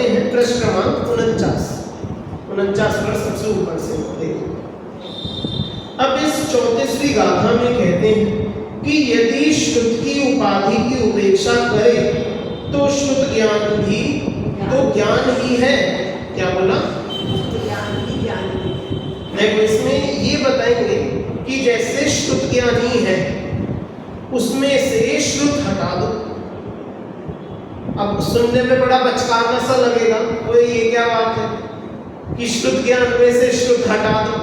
पढ़ते हैं पृष्ठ क्रमांक 49 पर सबसे ऊपर से देखिए। अब इस 34वीं गाथा में कहते हैं कि यदि श्रुत की उपाधि की उपेक्षा करे तो श्रुत ज्ञान भी तो ज्ञान ही है। क्या बोला? देखो इसमें ये बताएंगे कि जैसे श्रुत ज्ञान ही है उसमें से श्रुत हटा दो। अब सुनने में बड़ा बचकाना सा लगेगा, तो ये क्या बात है कि श्रुत ज्ञान में से श्रुत हटा दो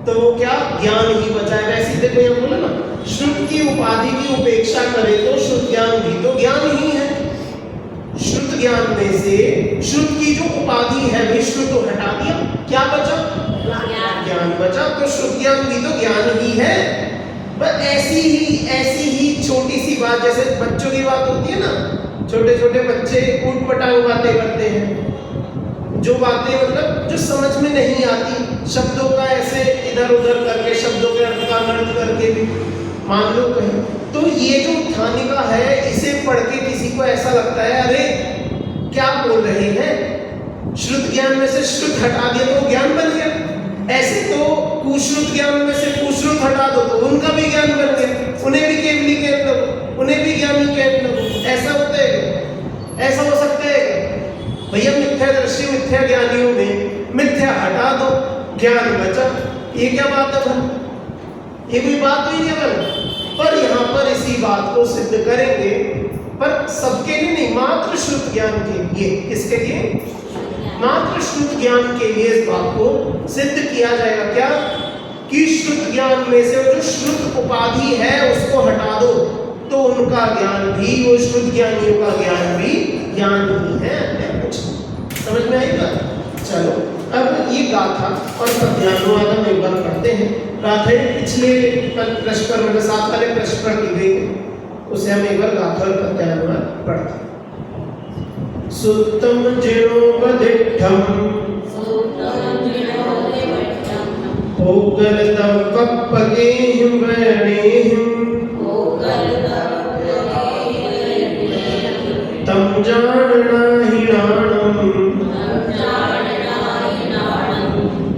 तो वो क्या ज्ञान ही बचा है। वैसे देखो ये बोला ना, श्रुत की उपाधि की उपेक्षा करे तो श्रुत ज्ञान भी तो ज्ञान ही है। श्रुत ज्ञान में से श्रुत की जो उपाधि है भी श्रुत को हटा दिया, क्या बचा? ज्ञान बचा। तो श्रुत ज्ञान भी तो ज्ञान ही है। बस ऐसी ही छोटी सी बात, जैसे बच्चों की बात होती है ना, छोटे छोटे बच्चे ऊट पटांग बातें करते हैं, जो बातें मतलब जो समझ में नहीं आती, शब्दों का ऐसे इधर उधर करके, शब्दों के अर्थ का अनर्थ करके भी मान लो कहें, तो ये जो उत्थानिका है इसे पढ़ के किसी को ऐसा लगता है अरे क्या बोल रहे हैं, श्रुत ज्ञान में से श्रुत हटा दिया तो ज्ञान बन गया। ऐसे तो कुश्रुत ज्ञान में से कुश्रुत हटा दो तो उनका भी ज्ञान बन गया, उन्हें भी केवली कह लो, उन्हें भी ज्ञानी कह लो। ऐसा होता है? ऐसा हो सकता है? भैया मिथ्या दृष्टि मिथ्या ज्ञानियों में मिथ्या हटा दो, ज्ञान बचा। ये क्या बात है? ये कोई बात हुई नहीं बन। पर यहाँ पर इसी बात को सिद्ध करेंगे, पर सबके लिए नहीं, मात्र श्रुत ज्ञान के लिए। किसके लिए? मात्र श्रुत ज्ञान के लिए इस बात को सिद्ध किया जाएगा। क्या? कि श्रुत ज्ञान में से जो श्रुत उपाधि है उसको हटा दो तो उनका ज्ञान भी, वो श्रुत ज्ञानियों का ज्ञान भी ज्ञान ही है, कुछ समझ में आएगा। चलो अब ये गाथा और पद्यानुवादन एक बार करते हैं। गाथा पिछले प्रश्न पर, मतलब 7 वाले प्रश्न पर की गई है, उसे हम एक बार गाथा और पद्यानुवाद पढ़ते हैं। सुत्तम जिणोपदिष्ठम ओगलतम कप्पगेहिं वर्णेहिं तम जाननाहिणाणं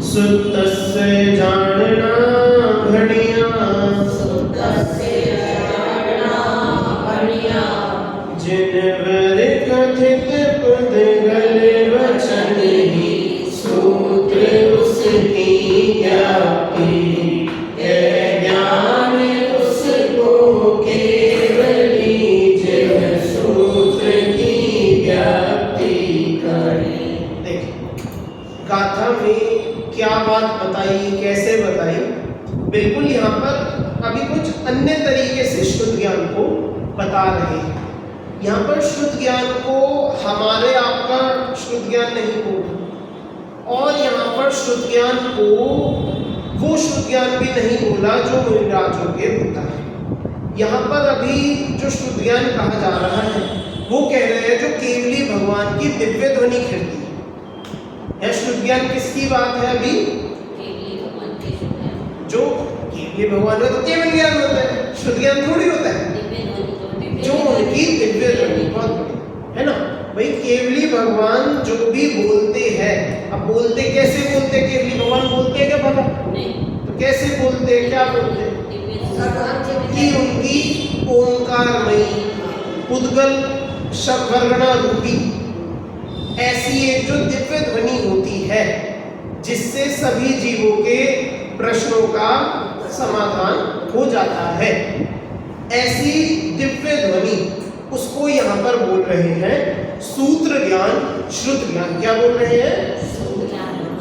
सुत्तस्य जानना घड़िया जिनवर कथित पुद्गल वचन ही सूत्र उसकी ज्ञाति है, ज्ञान उसको केवली जिन सूत्र की व्याप्ति करे। देखिए गाथा में क्या बात बताई, कैसे बताई, बिल्कुल यहाँ पर अभी कुछ अन्य तरीके से श्रुत ज्ञान को बता रहे हैं। यहाँ पर श्रुत ज्ञान को हमारे आपका श्रुत ज्ञान नहीं बोला, और यहाँ पर श्रुत ज्ञान को वो श्रुत ज्ञान भी नहीं बोला जो मुनिराजों के होता है। यहाँ पर अभी जो श्रुत ज्ञान कहा जा रहा है वो कह रहे हैं जो केवली भगवान की दिव्य ध्वनि खिड़ती है। श्रुत ज्ञान किसकी बात है? अभी जो केवली भगवान है तो केवल ज्ञान होता है, श्रुत ज्ञान थोड़ी होता है। जो उनकी दिव्य ध्वनि है ना भाई, केवली भगवान जो भी बोलते हैं, अब बोलते कैसे बोलते? केवली भगवान बोलते हैं क्या भला? तो कैसे बोलते हैं, क्या बोलते हैं? कि उनकी ओंकारमयी उद्गल शब्दवर्णा रूपी ऐसी एक जो दिव्य ध्वनि होती है जिससे सभी जीवों के प्रश्नों का समाधान हो जाता है, ऐसी दिव्य ध्वनि, उसको यहाँ पर बोल रहे हैं सूत्र ज्ञान, श्रुत ज्ञान। क्या बोल रहे हैं?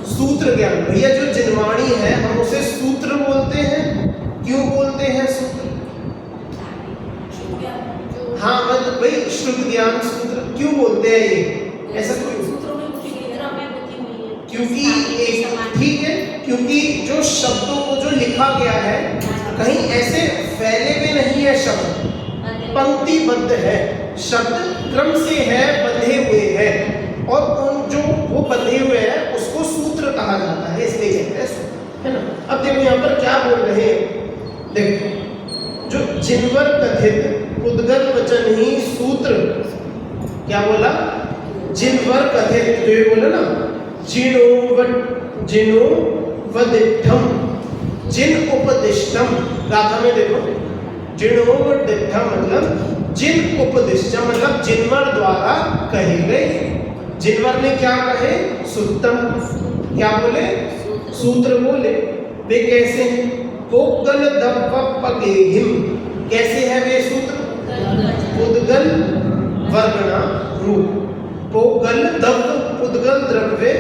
सूत्र ज्ञान। भैया जो जिनवाणी है हम उसे सूत्र बोलते हैं। क्यों बोलते हैं सूत्र? हाँ मतलब भाई श्रुत ज्ञान सूत्र क्यों बोलते हैं ये? ऐसा क्यों? क्योंकि ठीक है, क्योंकि जो शब्दों को जो लिखा गया है कहीं ऐसे फैले हुए नहीं है, शब्द पंक्तिबद्ध है, शब्द क्रम से है, बंधे हुए हैं, और उन जो वो बंधे हुए हैं उसको सूत्र कहा जाता है, इसलिए कहते हैं सूत्र, है ना। अब देखो यहाँ पर क्या बोल रहे हैं, देखो जो जिनवर कथित उद्गल वचन ही सूत्र, क्या बोला? जिनवर कथित, जो ये बोला ना, जिनोवदिष्टम, जिन उपदिष्टम, गाथा में देखो, जिनोवदिष्टम मतलब जिन उपदिष्टम मतलब जिनवर द्वारा कहे गए। जिनवर ने क्या कहे? सुत्तम, क्या बोले? सूत्र बोले। वे कैसे हैं? पोगल दप्पगेहिम, कैसे है वे सूत्र? उद्गल वर्गणा रूप, पोगल दप्प उद्गल द्रव्य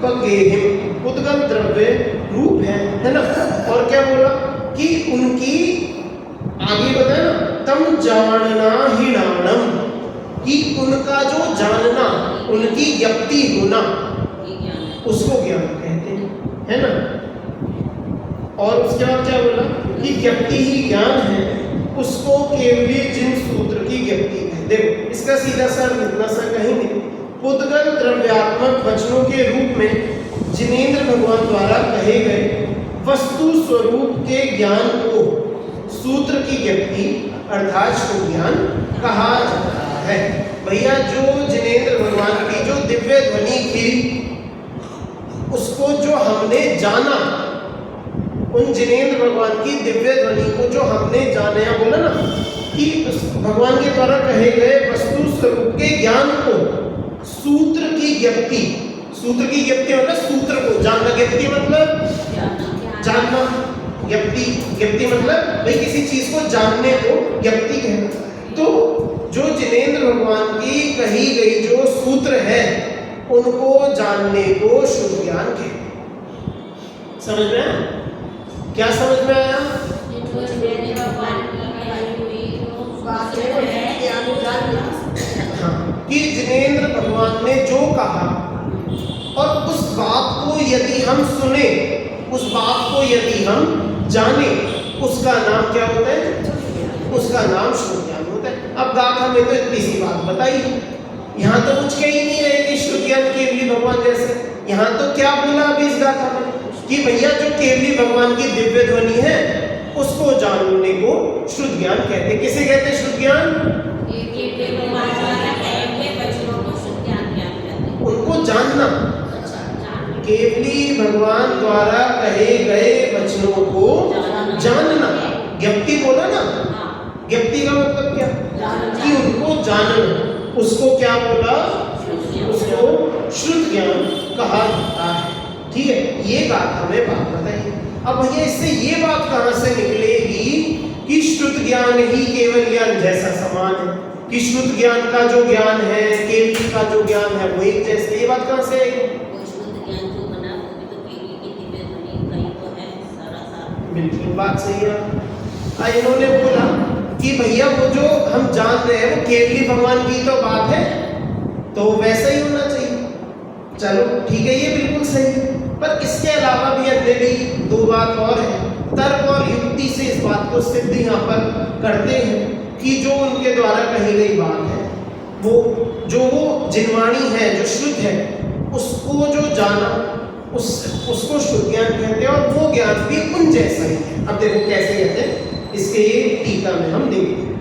पगेहिम, उद्गल द्रव्य रूप है ना। और क्या बोला कि उनकी आगे बताया ना, तम जानना ही नाणम, कि उनका जो जानना, उनकी ज्ञप्ति होना, उसको ज्ञान कहते हैं, है ना। और उसके बाद क्या बोला कि ज्ञप्ति ही ज्ञान है, उसको केवली जिन सूत्र की ज्ञप्ति है। देखो इसका सीधा सा इतना सा कहेंगे, उद्गल द्रव्यात्मक वचनों के रूप में जिनेंद्र भगवान द्वारा कहे गए वस्तु स्वरूप के ज्ञान को सूत्र की ज्ञप्ति अर्थात शुद्ध ज्ञान कहा जाता है। भैया जो जिनेंद्र भगवान की जो दिव्य ध्वनि थी, उसको जो हमने जाना, उन जिनेंद्र भगवान की दिव्य ध्वनि को जो हमने जाना, या बोला ना कि उस भगवान के द्वारा कहे गए वस्तु स्वरूप के ज्ञान को सूत्र की ज्ञप्ति, सूत्र की ज्ञप्ति मतलब सूत्र को जानना, ज्ञप्ति मतलब जानना, ज्ञप्ति मतलब भाई किसी चीज को जानने को ज्ञप्ति कहना। तो जो जिनेंद्र भगवान की कही गई जो सूत्र है, उनको जानने को शुद्ध ज्ञान कहते हैं। समझ में आया? क्या समझ में आया? हाँ, कि जिनेंद्र भगवान ने जो कहा और उस बात को यदि हम सुने, उस बात को यदि हम जाने, उसका नाम क्या होता है? उसका नाम शुद्ध ज्ञान होता है। अब गाथा में तो इतनी सी बात बताई, यहाँ तो कुछ कह ही नहीं रहे कि शुद्ध ज्ञान केवली भगवान जैसे। यहाँ तो क्या बोला अभी इस गाथा में कि भैया जो केवली भगवान की दिव्य ध्वनि है, उसको जानने को शुद्ध ज्ञान कहते हैं। किसे कहते हैं शुद्ध ज्ञान? उनको जानना, केवली भगवान द्वारा कहे गए वचनों को जानना। ज्ञप्ति बोला ना, ज्ञप्ति का मतलब क्या? कि उनको जानना, उसको क्या बोला? उसको शुद्ध ज्ञान कहा जाता है। ठीक है, ये बात हमें बात बताइए। अब भैया इससे ये बात कहां से निकलेगी कि शुद्ध ज्ञान ही केवल ज्ञान जैसा समान है, कि शुद्ध ज्ञान का जो ज्ञान है, केवली का जो ज्ञान है वो एक जैसे, ये बात कहां से आएगी? बिल्कुल बात सही है। इन्होंने बोला कि भैया वो जो हम जान रहे हैं वो केवली भगवान की तो बात है, तो वैसा ही होना चाहिए। चलो ठीक है, ये बिल्कुल सही है, पर इसके अलावा भी अन्य भी दो बात और है। तर्क और युक्ति से इस बात को सिद्ध यहाँ पर करते हैं कि जो उनके द्वारा कही गई बात है, वो जिनवाणी है, जो शुद्ध है, उसको जो जाना, उसको शुद्ध ज्ञान कहते हैं। और वो ज्ञान भी उन जैसा ही है। अब देखो कैसे कहते हैं, इसके ये टीका में हम देखते हैं।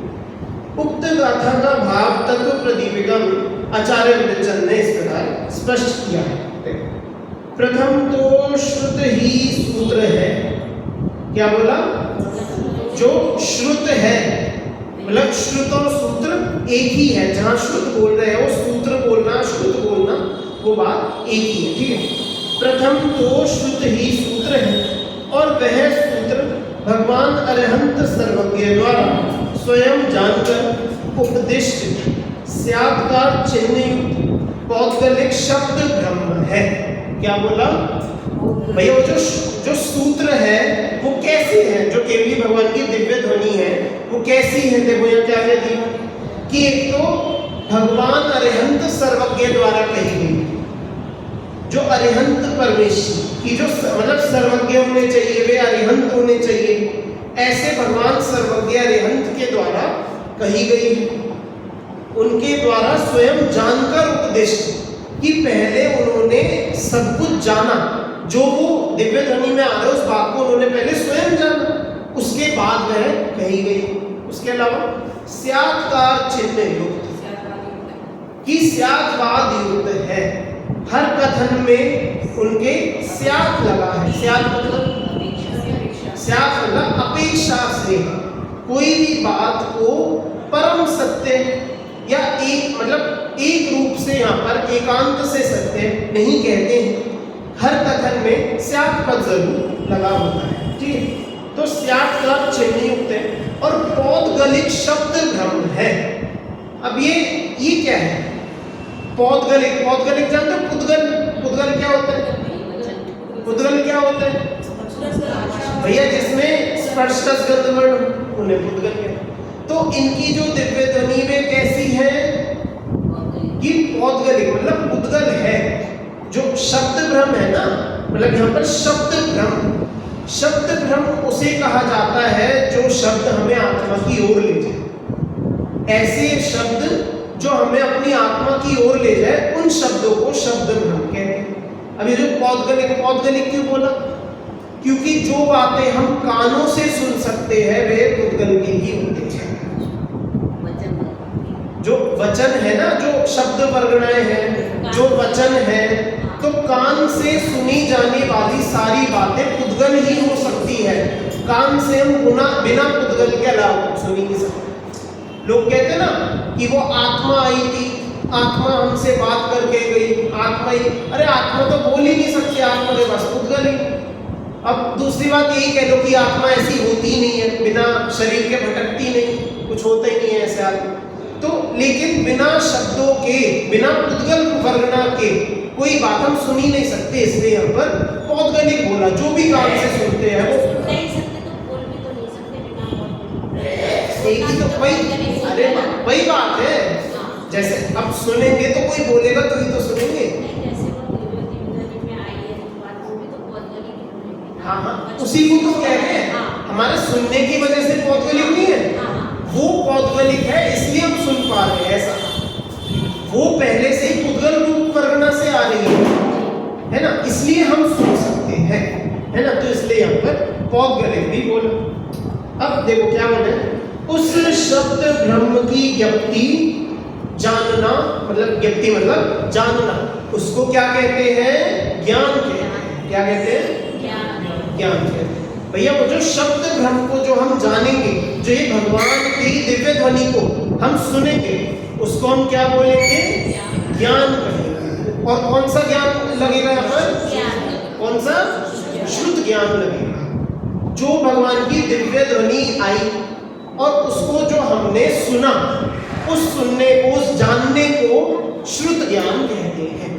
उक्त गाथा का भाव तत्व प्रदीपिका में आचार्य विरचन ने इस प्रकार स्पष्ट किया है। प्रथम तो श्रुत ही सूत्र है। क्या बोला? जो श्रुत है, मतलब श्रुत और सूत्र एक ही है। जहां श्रुत बोल रहे हैं वो सूत्र बोलना, श्रुत बोलना, वो बात एक ही है। ठीक है, प्रथम तो श्रुत ही सूत्र है, और वह सूत्र भगवान अरहंत सर्वज्ञ द्वारा स्वयं जानकर उपदिष्ट स्यात्कार चिन्ह पौद्गलिक शब्द ब्रह्म है। क्या बोला भैया? वो जो सूत्र है वो कैसे है? जो केवली भगवान की दिव्य ध्वनि है वो कैसी है? देखो यहाँ क्या कहती है कि एक तो भगवान अरिहंत सर्वज्ञ द्वारा कही गई, जो अरिहंत परमेश्वर की जो मतलब सर्वज्ञ होने चाहिए, वे अरिहंत होने चाहिए, ऐसे भगवान सर्वज्ञ अरिहंत के द्वारा कही गई है। उनके द्वारा स्वयं जानकर उपदिष्ट, कि पहले उन्होंने सब कुछ जाना, जो वो दिव्य ध्वनि में आ रहे उस बात को उन्होंने पहले स्वयं जाना, उसके बाद वह कही गई। उसके अलावा स्यात्कार चिन्ह युक्त, कि स्याद्वाद युक्त है। हर कथन में उनके स्यात् लगा है। स्यात् मतलब अपेक्षा से कोई भी बात को परम सत्य या एक मतलब एक रूप से यहाँ पर एकांत से सत्य नहीं कहते हैं। हर कथन में स्यात् पद जरूर लगा होता है। ठीक है, तो स्यात् का चिन्ह युक्त है और पौद्गलिक शब्द भ्रम है। अब ये क्या है? पौद्गलिक जानते हो? पुद्गल क्या होता है? पुद्गल क्या होता है भैया? जिसमें स्पर्शस गंध वर्ण उन्हें पुद्गल कहते हैं। तो इनकी जो दिव्य ध्वनि वे कैसी है कि पौद्गलिक मतलब पुद्गल है। जो शब्द भ्रम है ना, मतलब यहाँ पर शब्द भ्रम उसे कहा जाता है जो शब्द हमें आत्मा की ओर ले जाए। ऐसे शब्द जो हमें अपनी आत्मा की ओर ले जाए, उन शब्दों को शब्द भ्रम कहते हैं। अब ये जो पौद्गलिक क्यों बोला? क्योंकि जो बातें हम कानों से सुन सकते हैं वे पुद्गल के ही होते हैं। जो वचन है ना, जो शब्द वर्गणाएं हैं, जो वचन है, तो कान से सुनी जाने वाली सारी बातें पुद्गल ही हो सकती है। कान से हम बिना पुद्गल के अलावा सुन ही नहीं सकते। लोग कहते हैं ना कि वो आत्मा आई थी, आत्मा हमसे बात करके गई, आत्मा ही, अरे आत्मा तो बोल ही नहीं सकती, आत्मा के पास पुद्गल ही। अब दूसरी बात यही कह लो कि आत्मा ऐसी होती ही नहीं है, बिना शरीर के भटकती नहीं, कुछ होता ही नहीं है ऐसे आत्मा। तो लेकिन बिना शब्दों के, बिना पुद्गल वर्णना के कोई बात हम सुन ही नहीं सकते, इसलिए यहाँ पर पौद्गलिक बोला। जो भी कान से सुनते हैं वो एक ही तो वही बात है। जैसे अब सुनेंगे तो कोई बोलेगा तो ही तो सुनेंगे। हाँ, उसी को तो कह रहे हैं। हमारे सुनने की वजह से पौद्गलिक नहीं है, वो पौद्गलिक है इसलिए हम सुन पा रहे हैं। ऐसा वो पहले से ही पुद्गल रूप वर्णना से आ रही है ना, इसलिए हम सुन सकते हैं, है ना। तो इसलिए यहाँ पर पौद्गलिक भी बोला। अब देखो क्या बोले, उस शब्द ब्रह्म की ज्ञप्ति जानना, मतलब ज्ञप्ति मतलब जानना, उसको क्या कहते हैं? ज्ञान कहते हैं। क्या कहते हैं? ज्ञान कहते हैं। भैया वो जो शब्द ब्रह्म को जो हम जानेंगे, जो ये भगवान की दिव्य ध्वनि को हम सुनेंगे, उसको हम क्या बोलेंगे? ज्ञान कहेंगे। और कौन सा ज्ञान लगेगा यहाँ पर? कौन सा? शुद्ध ज्ञान लगेगा। जो भगवान की दिव्य ध्वनि आई और उसको जो हमने सुना, उस सुनने को, उस जानने को शुद्ध ज्ञान कहते हैं।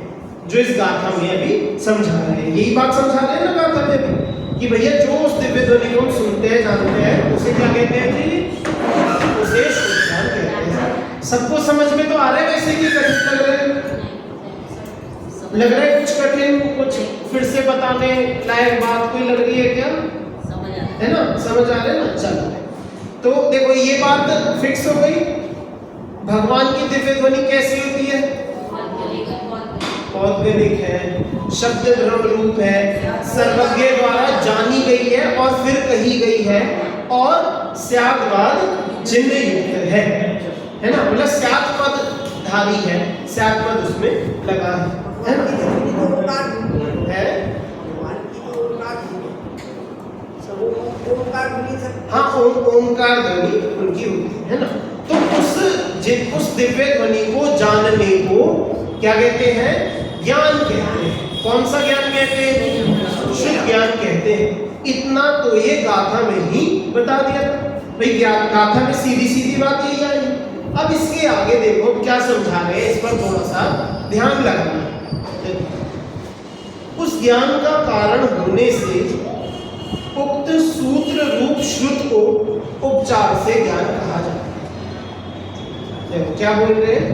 जो इस गाथा में अभी समझा रहे हैं, यही बात समझा रहे हैं ना गाथा में भी, कि भैया जो उस दिव्य ध्वनि को हम सुनते हैं, जानते हैं, उसे क्या कहते हैं जी? उसे शुद्ध ज्ञान कहते हैं। सबको समझ में तो आ रहा है? वैसे कि कठिन लग रहा है कुछ कठिन, कुछ फिर से बताने लायक बात कोई लग रही है क्या? है ना, समझ आ रहे हैं ना। चलो, तो देखो ये बात फिक्स हो गई। भगवान की दिव्य ध्वनि कैसी होती है? पौद्गलिक है, शब्द ब्रह्म रूप है, सर्वज्ञ द्वारा जानी गई है और फिर कही गई है, और स्याद्वाद चिन्ह युक्त है ना। मतलब स्यात् पद धारी है, स्यात् पद उसमें लगा है ना। हाँ, ओंकार ध्वनि उनकी होती है ना। तो उस दिव्य ध्वनि को जानने को क्या कहते हैं? ज्ञान कहते हैं। कौन सा ज्ञान कहते हैं? शुद्ध ज्ञान कहते हैं। इतना तो ये गाथा में ही बता दिया भाई। गाथा में सीधी सीधी बात यही आई। अब इसके आगे देखो क्या समझा रहे हैं, इस पर थोड़ा सा ध्यान लगाना। उस ज्ञान का कारण होने से उक्त सूत्र रूप श्रुत को उपचार से ज्ञान कहा जाता है। देखो क्या बोल रहे हैं,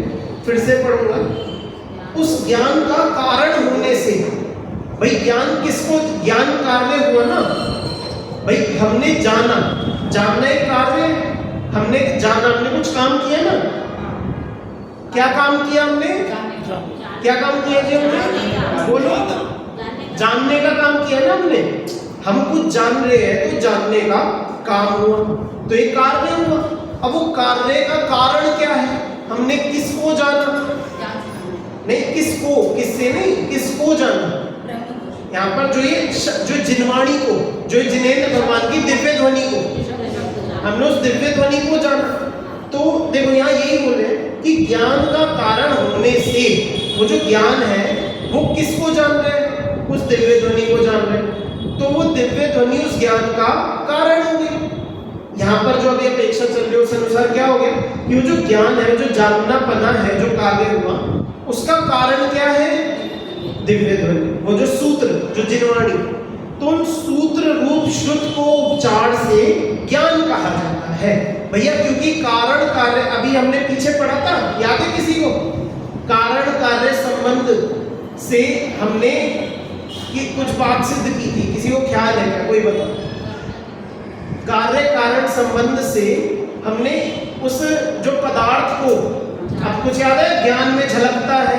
फिर से पढ़ूंगा। उस ज्ञान का कारण होने से, भाई ज्ञान किसको? ज्ञान कार्य हुआ ना भाई, हमने जानना एक कार्य, हमने जाना, हमने कुछ काम किया ना। क्या काम किया हमने? क्या काम किया जी हमने? बोलो। जानने का काम किया ना हमने। हम कुछ जान रहे हैं तो जानने का काम हुआ, तो एक कार्य हुआ। अब वो कार्य का कारण क्या है? हमने किसको जाना? नहीं, किसको, किससे नहीं, किसको जाना। यहाँ पर जो जिनवाणी को, जो जिनेंद्र भगवान की दिव्य ध्वनि को, हमने उस दिव्य ध्वनि को जाना। तो देखो यहाँ यही बोल रहे हैं कि ज्ञान का कारण होने से वो जो ज्ञान है वो किसको जान रहे हैं, उस दिव्य ध्वनि को जान रहे हैं। तो वो दिव्य ध्वनि उस ज्ञान का कारण हो गई। यहाँ पर जो अभी अपेक्षा चल रही है उस अनुसार क्या हो गया कि वो जो ज्ञान है, जो जाननापना है, जो कार्य हुआ, उसका कारण क्या है, दिव्य ध्वनि, वो जो सूत्र, जो जिनवाणी। तो उन सूत्र रूप श्रुत को उपचार से ज्ञान कहा जाता है भैया, क्योंकि कारण कार्य, अभी हमने पीछे पढ़ा था, याद है किसी को, कारण कार्य संबंध से हमने कि कुछ बात सिद्ध की थी, किसी को ख्याल है क्या, कोई बता। कार्य कारण संबंध से हमने उस जो पदार्थ को, अब कुछ याद है, ज्ञान में झलकता है,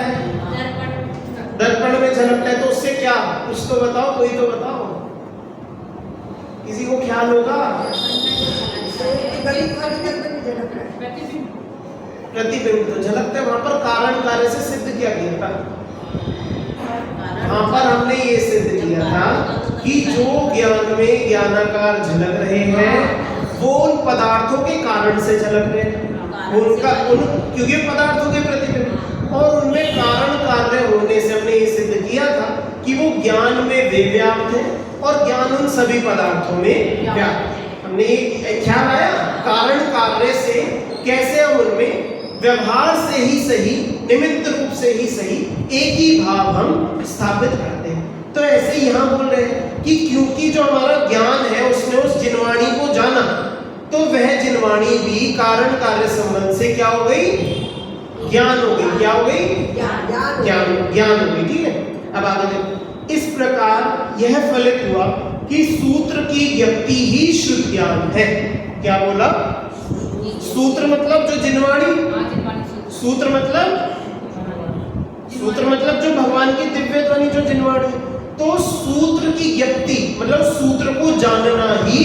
दर्पण में झलकता है, तो उससे क्या, कुछ तो बताओ, कोई तो बताओ, किसी को ख्याल होगा। प्रतिबिंब तो झलकता है, वहां पर कारण कार्य से सिद्ध किया गया था। वहां पर हमने ये सिद्ध किया था कि जो ज्ञान में ज्ञानाकार झलक रहे हैं वो उन पदार्थों के कारण से झलक रहे हैं, क्योंकि पदार्थों के प्रतिबिंब, और उनमें कारण कार्य होने से हमने ये सिद्ध किया था कि वो ज्ञान में वे व्याप्त है और ज्ञान उन सभी पदार्थों में व्याप्त है। हमने ये ख्याल आया, कारण कार्य से कैसे हम उनमें व्यवहार से ही सही, निमित्त रूप से ही सही, एक ही भाव हम स्थापित करते हैं। तो ऐसे यहाँ बोल रहे हैं कि क्योंकि जो हमारा ज्ञान है उसने उस जिनवाणी को जाना, तो वह जिनवाणी भी कारण कार्य संबंध से क्या हो गई, ज्ञान हो गई। क्या हो गई, ज्ञान हो गई। ठीक है, अब आगे देखो, इस प्रकार यह फलित हुआ कि सूत्र की व्यक्ति ही शुद्ध ज्ञान है। क्या बोला, सूत्र मतलब जो जिनवाणी, सूत्र मतलब जो भगवान की दिव्य ध्वनि, जो जिनवाणी। तो सूत्र की व्यक्ति मतलब सूत्र को जानना ही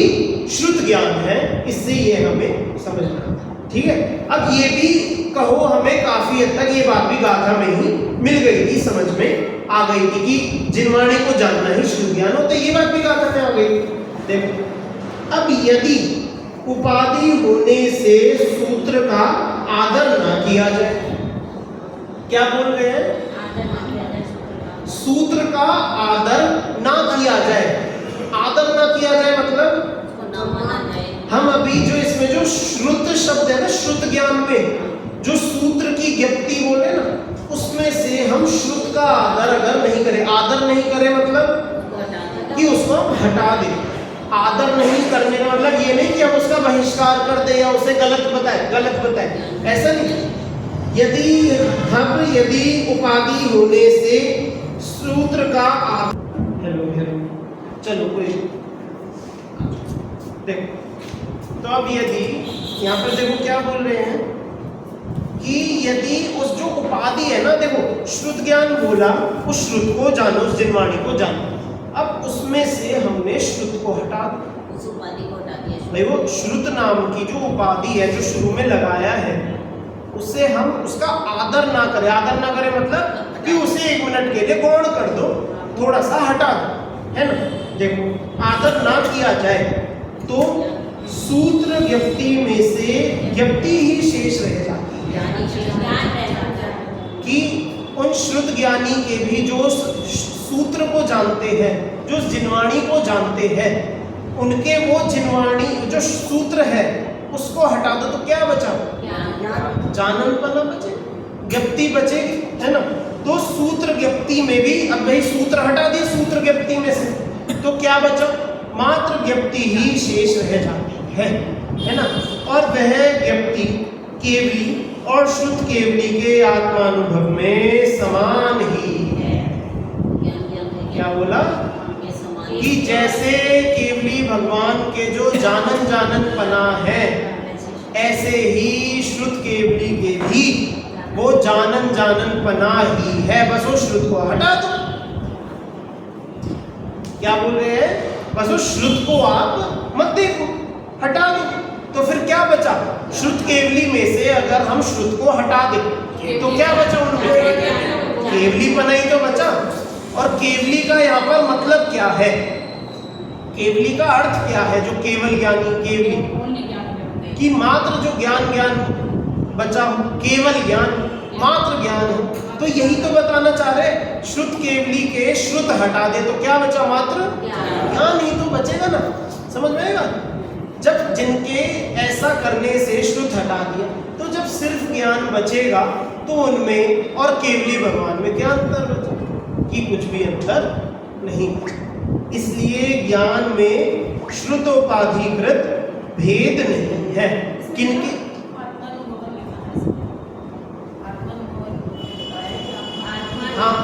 शुद्ध ज्ञान है, इससे ये हमें समझना। ठीक है, अब ये भी कहो हमें काफी हद तक ये बात भी गाथा में ही मिल गई थी, समझ में आ गई थी कि जिनवाणी को जानना ही शुद्ध ज्ञान हो, तो ये बात भी गाथा में आ गई। देखो, अब यदि उपाधि होने से सूत्र का आदर ना किया जाए, क्या बोल रहे हैं, सूत्र का आदर ना किया जाए। आदर ना किया जाए मतलब हम अभी जो इसमें जो श्रुत शब्द है ना, श्रुत ज्ञान में जो सूत्र की ज्ञप्ति बोले ना, उसमें से हम श्रुत का आदर अगर नहीं करें, आदर नहीं करें मतलब कि उसको हम हटा दें। आदर नहीं करने का मतलब ये नहीं कि हम उसका बहिष्कार कर दे या उसे गलत बताए, ऐसा नहीं। यदि उपाधि होने से सूत्र का हेलो चलो कोई देखो, तो अब यदि यहाँ पर देखो क्या बोल रहे हैं कि यदि उस जो उपाधि है ना, देखो श्रुत ज्ञान बोला, उस श्रुत को जानो, उस जिनवाणी को जानो। अब उसमें से हमने श्रुत को हटा दिया, उस उपाधि को हटा दिया भाई। वो श्रुत नाम की जो उपाधि है, जो शुरू में लगाया है, उससे हम उसका आदर ना करें। आदर ना करें मतलब कि उसे 1 मिनट के लिए गौण कर दो, थोड़ा सा हटा दो, है ना। देखो, आदर ना किया जाए तो सूत्र व्यक्ति में से व्यक्ति ही शेष रह जाती है, कि उन श्रुत ज्ञानी के भी जो सूत्र को जानते हैं, जो जिनवाणी को जानते हैं, उनके वो जिनवाणी जो सूत्र है उसको हटा दो तो क्या बचा, जाननपना बचे, व्यक्ति बचेगी, है ना। तो सूत्र व्यक्ति में भी, अब भाई सूत्र हटा दिए सूत्र व्यक्ति में से, तो क्या बचा, मात्र व्यक्ति ही शेष रह जाती है ना। और वह व्यक्ति केवली और शुद्ध केवली के आत्मानुभव में समान ही है। क्या बोला कि जैसे केवली भगवान के जो जानन पना है, ऐसे ही श्रुत केवली के भी वो जानन पना ही है, बस वो श्रुत को हटा दो। क्या बोल रहे हैं, बस वो श्रुत को आप मत देखो, हटा दो, तो फिर क्या बचा, श्रुत केवली में से अगर हम श्रुत को हटा दें तो क्या बचा उनमें, केवलीपना ही तो बचा। और केवली का यहाँ पर मतलब क्या है, केवली का अर्थ क्या है? जो केवल ज्ञानी, केवली कि मात्र जो ज्ञान बचा, केवल ज्ञान, मात्र ज्ञान है। तो यही तो बताना चाह रहे, श्रुत केवली के श्रुत हटा दे तो क्या बचा? मात्र ज्ञान ही तो बचेगा ना। समझ में आएगा? जब जिनके ऐसा करने से श्रुत हटा दिया, तो जब सिर्फ ज्ञान बचेगा तो उनमें और केवली भगवान में क्या अंतर बचेगा? कि कुछ भी अंतर नहीं। इसलिए ज्ञान में श्रुतोपाधिकृत भेद नहीं है। किनके? हाँ,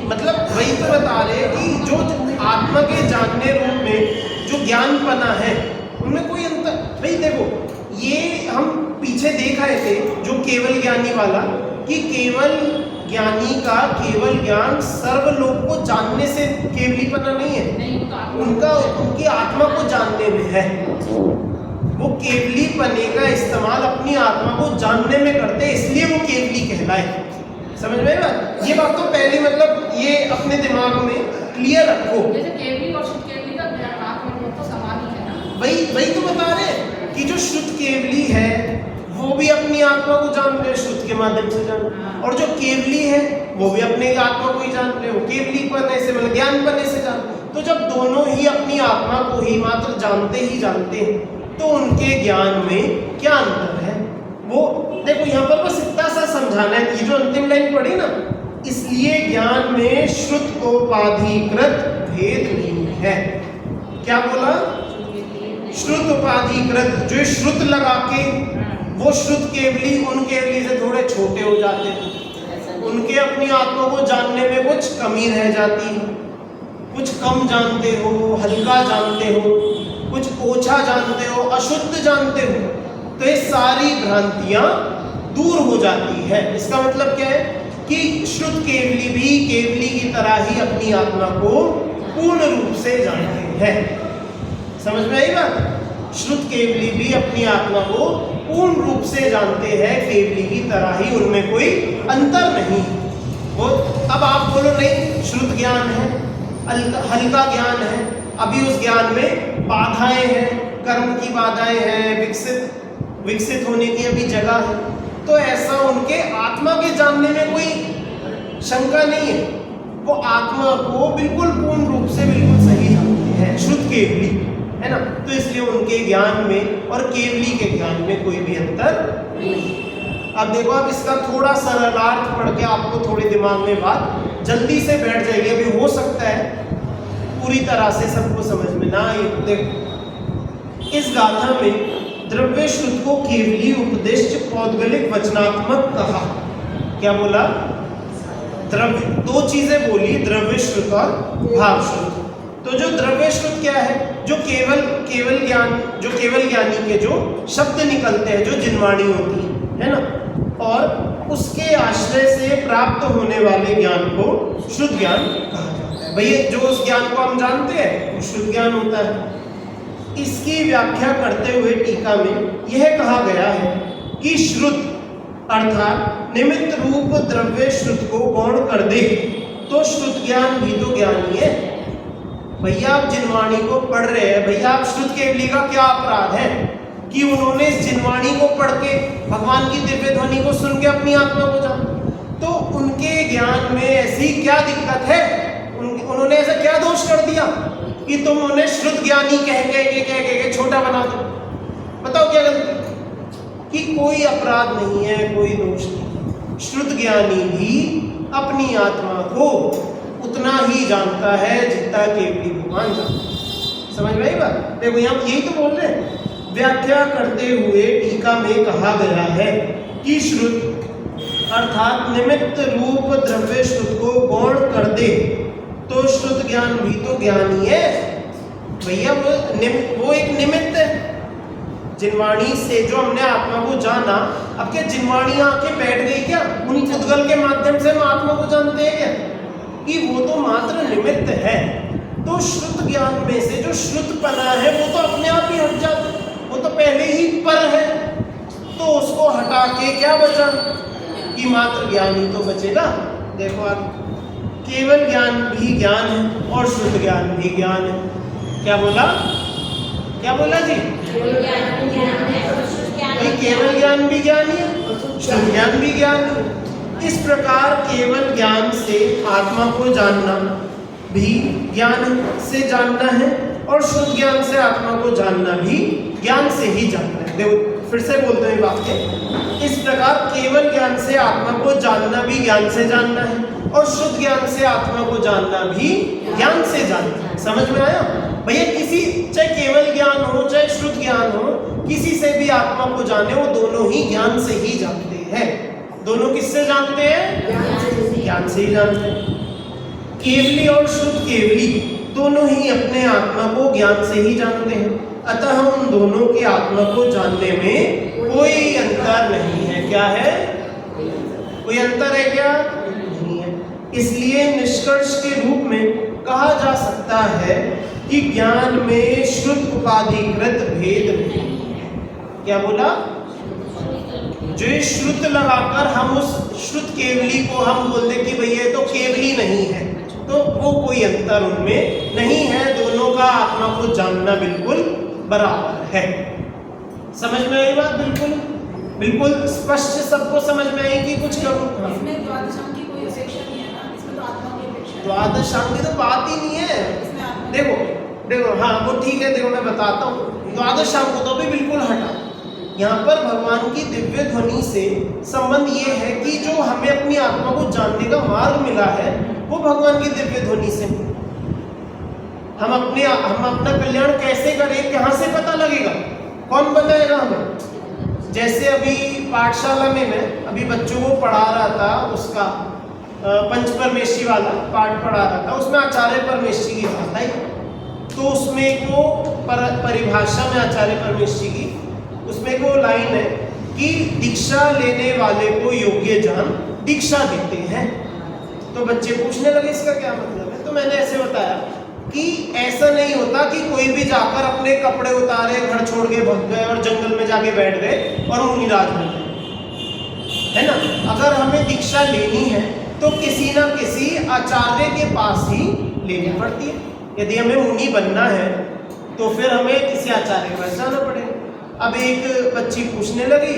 मतलब वही तो बता रहे कि जो आत्मा के जानने रूप में जो ज्ञानपना है उनमें कोई अंतर भाई। देखो, ये हम पीछे देख आए थे जो केवल ज्ञानी वाला, कि केवल ज्ञानी का केवल ज्ञान सर्वलोक को जानने से केवलीपना नहीं है, उनकी आत्मा को जानने में है। वो केवलीपने का इस्तेमाल अपनी आत्मा को जानने में करते, इसलिए वो केवली कहलाए। समझ में आएगा? ये बात तो पहले मतलब ये अपने दिमाग में क्लियर रखो। जैसे केवली और शुद्ध केवली का आत्मा तो समान ही है ना। वही तो बता रहे कि जो शुद्ध केवली है वो भी अपनी आत्मा को जान रहे, शुद्ध के माध्यम से जान रहे, और जो केवली है वो भी अपने आत्मा को ही जान रहे हो, केवलीपने से मतलब ज्ञानपने से जान। तो जब दोनों ही अपनी आत्मा को ही मात्र जानते हैं, तो उनके ज्ञान में क्या अंतर है? वो देखो यहाँ पर बस इतना सा समझाना है, ये जो अंतिम लाइन पढ़ी ना, इसलिए ज्ञान में श्रुतोपाधिकृत भेद नहीं है। क्या बोला? श्रुतोपाधिकृत, जो श्रुत लगा के वो श्रुत केवली उन केवली से थोड़े छोटे हो जाते हैं, उनके अपनी आत्मा को जानने में कुछ कमी रह जाती है, कुछ कम जानते हो, हल्का जानते हो, कुछ ओछा जानते हो, अशुद्ध जानते हो, तो ये सारी भ्रांतियां दूर हो जाती है। इसका मतलब क्या है कि श्रुत केवली भी केवली की तरह ही अपनी आत्मा को पूर्ण रूप से जानते हैं। समझ में आई बात? श्रुत केवली भी अपनी आत्मा को पूर्ण रूप से जानते हैं, केवली की तरह ही, उनमें कोई अंतर नहीं। वो अब आप बोलो नहीं, श्रुत ज्ञान है, हल्का ज्ञान है, अभी उस ज्ञान में बाधाएं हैं, कर्म की बाधाएं हैं, विकसित होने की अभी जगह है, तो ऐसा उनके आत्मा के जानने में कोई शंका नहीं है। वो आत्मा को बिल्कुल पूर्ण रूप से बिल्कुल सही जानते हैं, शुद्ध केवली है ना। तो इसलिए उनके ज्ञान में और केवली के ज्ञान में कोई भी अंतर नहीं। अब देखो, अब इसका थोड़ा सरलार्थ पढ़ के आपको थोड़े दिमाग में बात जल्दी से बैठ जाएगी। अभी हो सकता है पूरी तरह से सबको समझ में ना आए। देखो, इस गाथा में द्रव्य श्रुत को केवली उपदिष्ट पौद्गलिक वचनात्मक कहा। क्या बोला? द्रव्य, दो चीजें बोली, द्रव्य श्रुत और भाव श्रुत। तो जो द्रव्य श्रुत क्या है? जो केवल ज्ञानी के जो शब्द निकलते हैं, जो जिनवाणी होती है ना, और उसके आश्रय से प्राप्त होने वाले ज्ञान को शुद्ध ज्ञान कहा जाता है। भैया, जो उस ज्ञान को हम जानते हैं वो शुद्ध ज्ञान होता है। इसकी व्याख्या करते हुए टीका में यह कहा गया है कि श्रुत अर्थात निमित्त रूप द्रव्य श्रुत को गौण कर दे तो शुद्ध ज्ञान भी तो ज्ञान ही है। भैया, आप जिनवाणी को पढ़ रहे हैं, भैया आप शुद्ध केवली का क्या अपराध है कि उन्होंने इस जिनवाणी को पढ़ के भगवान की दिव्य ध्वनि को सुन के अपनी आत्मा को जाना, तो उनके ज्ञान में ऐसी क्या दिक्कत है? उन्होंने ऐसा क्या दोष कर दिया कि तुम उन्हें श्रुत ज्ञानी कह के छोटा बना दो? बताओ क्या गलती? कि कोई अपराध नहीं है, कोई दोष नहीं। श्रुत ज्ञानी भी अपनी आत्मा को उतना ही जानता है जितना केवली भगवान जानता है। समझ में आई बात? देखो, यहाँ यही तो बोल रहे हैं। व्याख्या करते हुए टीका में कहा गया है कि श्रुत अर्थात निमित्त रूप द्रव्य श्रुत को गौण कर दे तो शुद्ध ज्ञान भी तो ज्ञान ही है। भैया, वो एक निमित्त है। जिनवाणी से जो हमने आत्मा को जाना, अब क्या जिनवाणी आके बैठ गई क्या? उन उद्गल के माध्यम से हम आत्मा को जानते हैं क्या? कि वो तो मात्र निमित्त है। तो श्रुत ज्ञान में से जो श्रुतपना है वो तो अपने आप ही हट जाता, वो तो पहले ही पर है। तो उसको हटा के क्या बचा कि मात्र ज्ञान ही तो बचेगा। देखो आप, केवल ज्ञान भी ज्ञान है और शुद्ध ज्ञान भी ज्ञान है। क्या बोला जी? ये केवल ज्ञान भी ज्ञान है, शुद्ध ज्ञान भी ज्ञान है। इस प्रकार केवल ज्ञान से आत्मा को जानना भी ज्ञान से जानना है और शुद्ध ज्ञान से आत्मा को जानना भी ज्ञान से ही जानना है। देखो फिर से बोलते हैं वाक्य, इस प्रकार केवल ज्ञान से आत्मा को जानना भी ज्ञान से जानना है और शुद्ध ज्ञान से आत्मा को जानना भी ज्ञान से जानना है। समझ में आया भैया? किसी, चाहे केवल ज्ञान हो चाहे शुद्ध ज्ञान हो, किसी से भी आत्मा को जाने, वो दोनों ही ज्ञान से ही जानते हैं। दोनों किससे जानते हैं? ज्ञान से ही जानते हैं। केवली और शुद्ध केवली दोनों ही अपने आत्मा को ज्ञान से ही जानते हैं, अतः उन दोनों की आत्मा को जानने में कोई अंतर नहीं है। क्या है? कोई अंतर है क्या? नहीं है। इसलिए निष्कर्ष के रूप में कहा जा सकता है कि ज्ञान में शुद्ध उपाधिकृत भेद नहीं है। क्या बोला? जो ये शुद्ध लगाकर हम उस शुद्ध केवली को हम बोलते कि भैया तो केवली नहीं है, तो वो कोई अंतर उनमें नहीं है। दोनों का आत्मा को जानना बिल्कुल बराबर है। समझ में आई बात? बिल्कुल स्पष्ट सबको समझ में आई कि कुछ करूं? इसमें द्वादशांग की कोई अपेक्षा नहीं है ना, इसमें तो आत्मा की अपेक्षा है। द्वादशांग की तो बात ही नहीं है। इसमें आत्मा देखो हाँ वो ठीक है, देखो मैं बताता हूँ। द्वादशांग को तो भी बिल्कुल हटा। यहाँ पर भगवान की दिव्य ध्वनि से संबंध ये है कि जो हमें अपनी आत्मा को जानने का मार्ग मिला है वो भगवान की दिव्य ध्वनि से। हम अपना कल्याण कैसे करें, कहाँ से पता लगेगा? कौन बताएगा हमें? जैसे अभी पाठशाला में मैं अभी बच्चों को पढ़ा रहा था, उसका पंचपरमेष्ठी वाला पाठ पढ़ा रहा था, उसमें आचार्य परमेष्ठी की बात आई। तो उसमें को परिभाषा में आचार्य परमेष्ठी की उसमें को लाइन है कि दीक्षा लेने वाले को योग्य जान दीक्षा देते हैं। तो बच्चे पूछने लगे इसका क्या मतलब है? तो मैंने ऐसे बताया कि ऐसा नहीं होता कि कोई भी जाकर अपने कपड़े उतारे, घर छोड़ के भाग गए और जंगल में जाके बैठ गए और मुनिराज बन गए, है ना? अगर हमें दीक्षा लेनी है तो किसी ना किसी आचार्य के पास ही लेनी पड़ती है। यदि हमें मुनि बनना है तो फिर हमें किसी आचार्य के पास जाना पड़ेगा। अब एक बच्ची पूछने लगी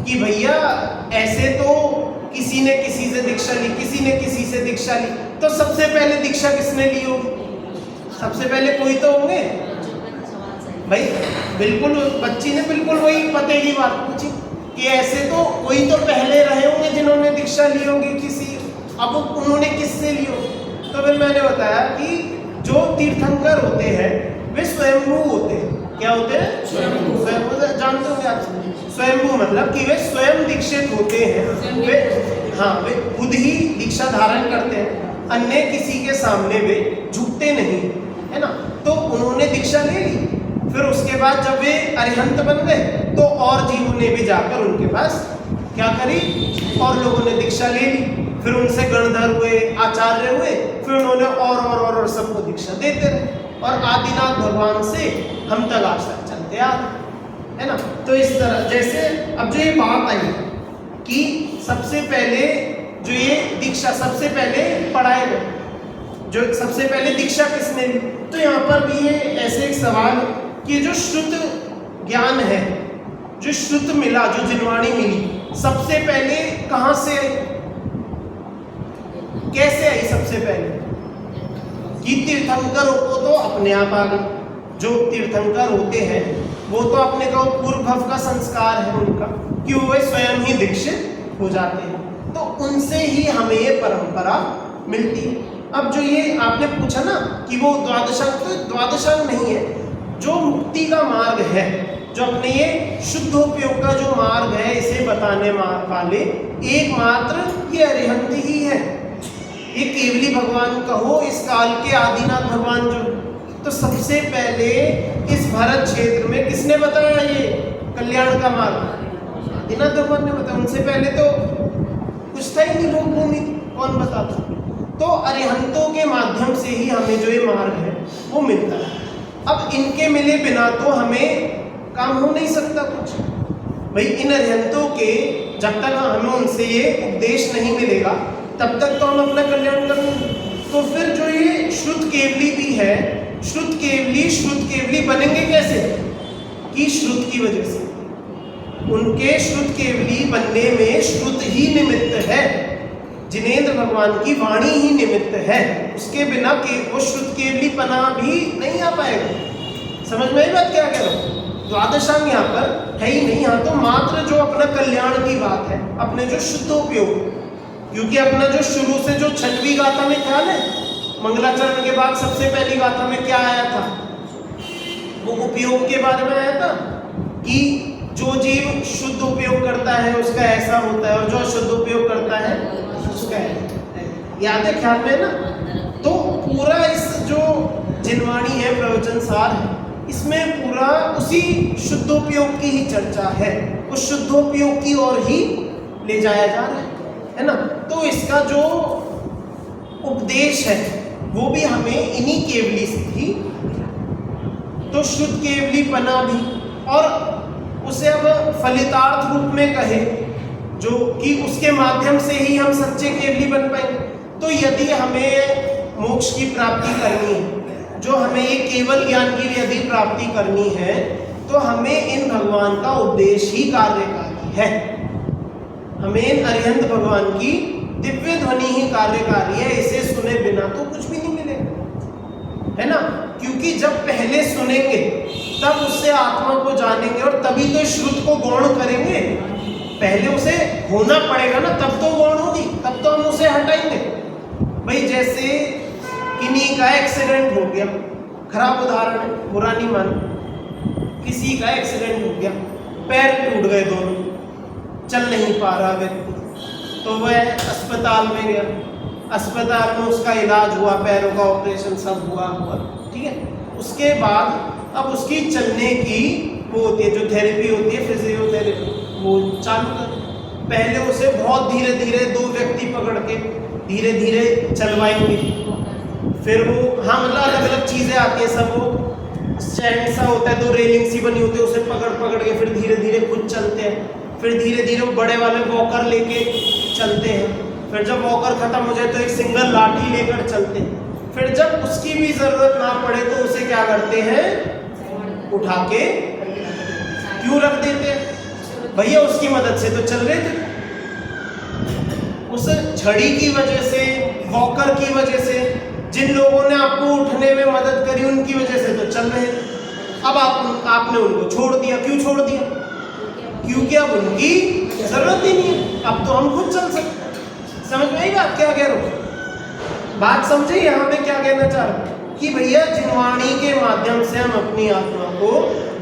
कि भैया ऐसे तो किसी ने किसी से दीक्षा ली, किसी ने किसी से दीक्षा ली, तो सबसे पहले दीक्षा किसने ली होगी? सबसे पहले कोई तो होंगे भाई। बिल्कुल बच्ची ने बिल्कुल वही पते की बात पूछी कि ऐसे तो कोई तो पहले रहे होंगे जिन्होंने दीक्षा ली होगी किसी, अब उन्होंने किससे ली होगी? तो फिर मैंने बताया कि जो तीर्थंकर होते हैं वे स्वयंभू होते हैं। क्या होते हैं? स्वयंभू। जानते होंगे आप? स्वयंभू मतलब कि वे स्वयं दीक्षित होते हैं। वे खुद ही दीक्षा धारण करते हैं, अन्य किसी के सामने वे झुकते नहीं, है ना? तो उन्होंने दीक्षा ले ली। फिर उसके बाद जब वे अरिहंत बन गए तो और जीवों ने भी जाकर उनके पास क्या करी, और लोगों ने दीक्षा ले ली। फिर उनसे गणधर हुए, आचार्य हुए, फिर उन्होंने और सबको दीक्षा देते रहे और आदिनाथ भगवान से हम तक आज तक चलते आ रहे, है ना? तो इस तरह जैसे अब जो ये बात आई कि सबसे पहले जो ये दीक्षा सबसे पहले पढ़ाए गए, जो सबसे पहले दीक्षा किसने ली, तो यहाँ पर भी ये ऐसे एक सवाल कि जो शुद्ध ज्ञान है, जो शुद्ध मिला, जो जिनवाणी मिली, सबसे पहले कहाँ से आई, कैसे आई? सबसे पहले कि तीर्थंकर को तो अपने आप आ गए। जो तीर्थंकर होते हैं वो तो अपने का पूर्व भव का संस्कार है उनका कि वो स्वयं ही दीक्षित हो जाते हैं, तो उनसे ही हमें ये परंपरा मिलती है। अब जो ये आपने पूछा ना कि वो द्वादशांग, तो द्वादशांग नहीं है, जो मुक्ति का मार्ग है, जो अपने ये शुद्धोपयोग का जो मार्ग है, इसे बताने वाले एकमात्र ये अरिहंत ही है। ये केवली भगवान कहो, इस काल के आदिनाथ भगवान जो, तो सबसे पहले इस भारत क्षेत्र में किसने बताया ये कल्याण का मार्ग? आदिनाथ भगवान ने बताया। उनसे पहले तो कुछ था ही नहीं, लोक भूमि, कौन बताता? तो अरिहंतों के माध्यम से ही हमें जो ये मार्ग है वो मिलता है। अब इनके मिले बिना तो हमें काम हो नहीं सकता कुछ भाई। इन अरिहंतों के जब तक हमें उनसे ये उपदेश नहीं मिलेगा तब तक तो हम अपना कल्याण करेंगे। तो फिर जो ये श्रुत केवली भी है, श्रुत केवली बनेंगे कैसे? कि श्रुत की वजह से। उनके श्रुत केवली बनने में श्रुत ही निमित्त है, जिनेंद्र भगवान की वाणी ही निमित्त है। उसके बिना के वो श्रुत केवली पना भी नहीं आ पाएगा। समझ में आई बात क्या कह रहा हूँ? द्वादशांग यहाँ पर है ही नहीं, यहाँ तो मात्र जो अपना कल्याण की बात है, अपने जो शुद्धोपयोग। क्योंकि अपना जो शुरू से जो छठवीं गाथा में ख्याल है, मंगलाचरण के बाद सबसे पहली गाथा में क्या आया था? वो उपयोग के बारे में आया था कि जो जीव शुद्ध उपयोग करता है उसका ऐसा होता है, और जो अशुद्ध उपयोग करता है उसका याद है, ख्याल में ना? तो पूरा इस जो जिनवाणी है, प्रवचन सार है, इसमें पूरा उसी शुद्धोपयोग की ही चर्चा है, उस शुद्धोपयोग की ओर ही ले जाया जा रहा है ना? तो इसका जो उपदेश है वो भी हमें इन्हीं केवली से ही, तो शुद्ध केवली पना भी, और उसे अब फलितार्थ रूप में कहे जो कि उसके माध्यम से ही हम सच्चे केवली बन पाएंगे। तो यदि हमें मोक्ष की प्राप्ति करनी है, जो हमें ये केवल ज्ञान की यदि प्राप्ति करनी है, तो हमें इन भगवान का उपदेश ही कार्यकारी है। हमें इन अरिहंत भगवान की दिव्य ध्वनि ही कार्यकारी है। इसे सुने बिना तो कुछ भी नहीं मिलेगा, है ना? क्योंकि जब पहले सुनेंगे तब उससे आत्मा को जानेंगे, और तभी तो श्रुत को गौण करेंगे। पहले उसे होना पड़ेगा ना, तब तो गौण होगी, तब तो हम उसे हटाएंगे। भाई जैसे किन्हीं का एक्सीडेंट हो गया, खराब उदाहरण है, बुरा नहीं मानो, किसी का एक्सीडेंट हो गया, पैर टूट गए दोनों, चल नहीं पा रहा व्यक्ति, तो वह अस्पताल में गया, अस्पताल में उसका इलाज हुआ, पैरों का ऑपरेशन सब हुआ, ठीक है। उसके बाद अब उसकी चलने की वो होती है, जो थेरेपी होती है, फिजियोथेरेपी, वो चालू कर। पहले उसे बहुत धीरे धीरे दो व्यक्ति पकड़ के धीरे धीरे चलवाएंगे, फिर वो, हाँ मतलब अलग अलग चीज़ें आती हैं, सब वो स्टैंड सा होता है, दो रेलिंग सी बनी होती है, उसे पकड़ पकड़ के फिर धीरे धीरे खुद चलते हैं, फिर धीरे धीरे वो बड़े वाले वॉकर लेके चलते हैं, फिर जब वॉकर खत्म हो जाए तो एक सिंगल लाठी लेकर चलते हैं, फिर जब उसकी भी जरूरत ना पड़े तो उसे क्या करते हैं, उठा के क्यों रख देते हैं? भैया उसकी मदद से तो चल रहे थे, उस छड़ी की वजह से, वॉकर की वजह से, जिन लोगों ने आपको उठने में मदद करी उनकी वजह से तो चल रहे थे। अब आपने उनको छोड़ दिया। क्यों छोड़ दिया? क्योंकि अब उनकी जरूरत ही नहीं है, अब तो हम खुद चल सकते हैं। समझ में आई बात क्या कह रहा हूँ? बात समझे यहाँ पे क्या कहना चाह रहा हूँ कि भैया जिनवाणी के माध्यम से हम अपनी आत्मा को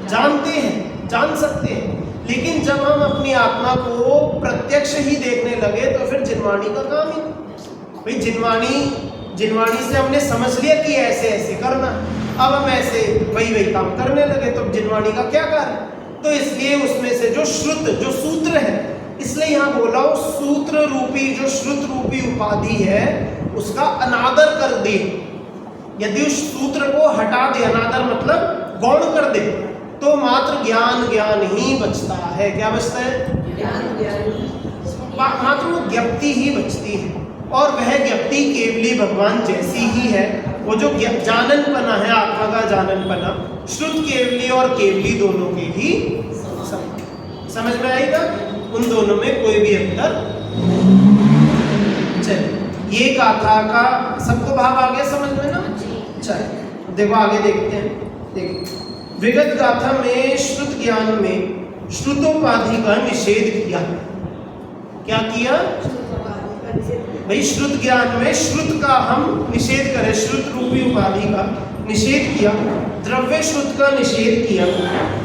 जानते हैं, जान सकते हैं, लेकिन जब हम अपनी आत्मा को प्रत्यक्ष ही देखने लगे तो फिर जिनवाणी का काम ही नहीं। भाई जिनवाणी से हमने समझ लिया कि ऐसे ऐसे करना, अब हम ऐसे वही काम करने लगे, तो जिनवाणी का क्या कार्य? तो इसलिए उसमें से जो श्रुत, जो सूत्र है, इसलिए यहाँ बोला हो सूत्र रूपी, जो श्रुत रूपी उपाधि है उसका अनादर कर दे। यदि उस सूत्र को हटा दे, अनादर मतलब गौण कर दे, तो मात्र ज्ञान ही बचता है। क्या बचता है? मात्र वो ज्ञप्ति ही बचती है, और वह ज्ञप्ति केवली भगवान जैसी ही है। वो जो जाननपना है, आत्मा का जाननपना, श्रुत केवली और केवली दोनों के ही समझ में आएगा, उन दोनों में कोई भी अंतर। चलिए, ये गाथा का सबको भाव आ गया समझ में ना? चलिए देखो आगे देखते हैं। देखिए, विगत गाथा में श्रुत ज्ञान में श्रुतोपाधि का निषेध किया। क्या किया भाई? श्रुत ज्ञान में श्रुत का हम निषेध करें, श्रुत रूपी उपाधि का निषेध किया, द्रव्य श्रुत का निषेध किया,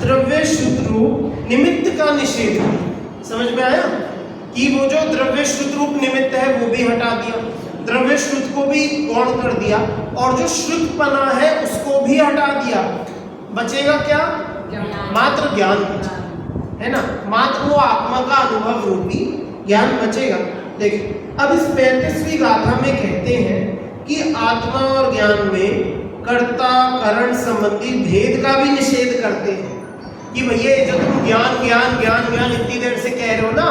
द्रव्य श्रुत रूप निमित्त का निषेध किया। समझ में आया कि वो जो द्रव्य श्रुत रूप निमित्त है वो भी हटा दिया, द्रव्य श्रुत को भी गौण कर दिया, और जो श्रुतपना है उसको भी हटा दिया। बचेगा क्या? मात्र ज्ञान बचेगा, है ना? मात्र वो आत्मा का अनुभव रूपी ज्ञान बचेगा। देखिए, अब इस 35वीं गाथा में कहते हैं कि आत्मा और ज्ञान में कर्ता करण संबंधी भेद का भी निषेध करते हैं कि भैया जो तुम ज्ञान ज्ञान ज्ञान ज्ञान इतनी देर से कह रहे हो ना,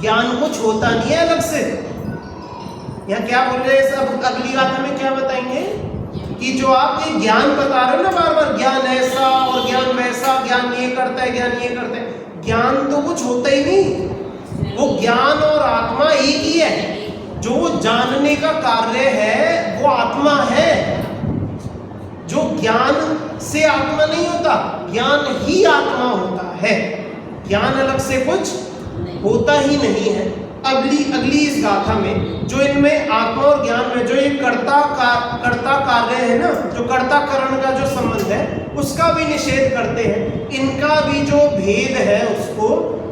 ज्ञान कुछ होता नहीं है अलग से, यहाँ क्या बोल रहे हैं सब अगली गाथा में क्या बताएंगे कि जो आप ये ज्ञान बता रहे हो ना बार बार, ज्ञान ऐसा और ज्ञान वैसा, ज्ञान ये करता है, ज्ञान ये करता है, ज्ञान तो कुछ होता ही नहीं। वो ज्ञान और आत्मा एक ही है। जो जानने का कार्य है वो आत्मा है। जो ज्ञान से आत्मा नहीं होता, ज्ञान ही आत्मा होता है। ज्ञान अलग से कुछ होता ही नहीं है। अगली इस गाथा में जो इनमें आत्मा और ज्ञान में जो ये कर्ता कार्य है ना, जो कर्ता करण का जो संबंध है उसका भी निषेध करते हैं। इनका भी जो भेद है उसको